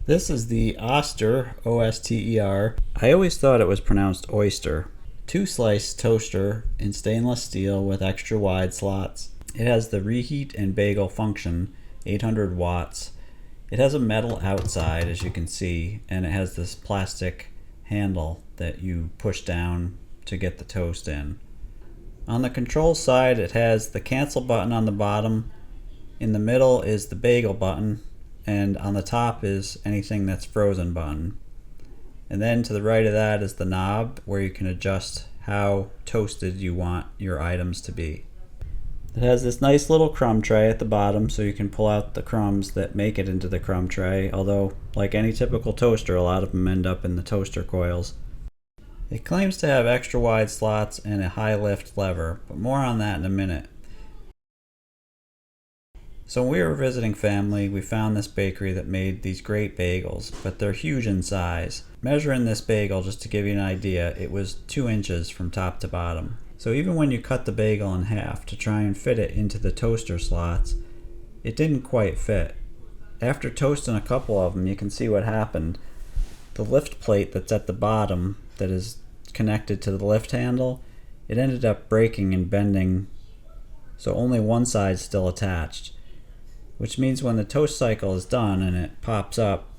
This is the Oster, O-S-T-E-R. I always thought it was pronounced oyster. 2-slice toaster in stainless steel with extra wide slots. It has the reheat and bagel function, 800 watts. It has a metal outside, as you can see, and it has this plastic handle that you push down to get the toast in. On the control side, it has the cancel button on the bottom. In the middle is the bagel button, and on the top is anything that's frozen button. And then to the right of that is the knob where you can adjust how toasted you want your items to be. It has this nice little crumb tray at the bottom so you can pull out the crumbs that make it into the crumb tray, although like any typical toaster, a lot of them end up in the toaster coils. It claims to have extra wide slots and a high lift lever, but more on that in a minute. So when we were visiting family, we found this bakery that made these great bagels, but they're huge in size. Measuring this bagel, just to give you an idea, it was 2 inches from top to bottom. So even when you cut the bagel in half to try and fit it into the toaster slots, it didn't quite fit. After toasting a couple of them, you can see what happened. The lift plate that's at the bottom that is connected to the lift handle, it ended up breaking and bending, so only one side's still attached. Which means when the toast cycle is done and it pops up,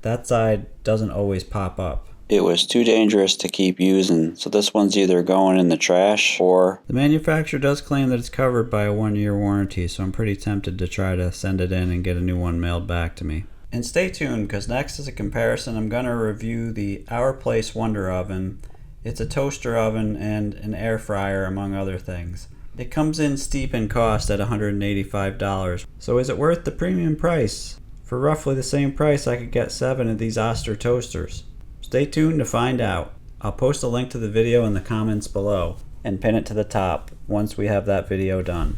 that side doesn't always pop up. It was too dangerous to keep using, so this one's either going in the trash or... The manufacturer does claim that it's covered by a 1-year warranty, so I'm pretty tempted to try to send it in and get a new one mailed back to me. And stay tuned, because next as a comparison, I'm going to review the Our Place Wonder Oven. It's a toaster oven and an air fryer, among other things. It comes in steep in cost at $185. So is it worth the premium price? For roughly the same price, I could get 7 of these Oster toasters. Stay tuned to find out. I'll post a link to the video in the comments below and pin it to the top once we have that video done.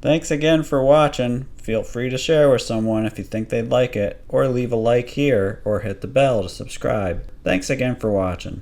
Thanks again for watching. Feel free to share with someone if you think they'd like it, or leave a like here or hit the bell to subscribe. Thanks again for watching.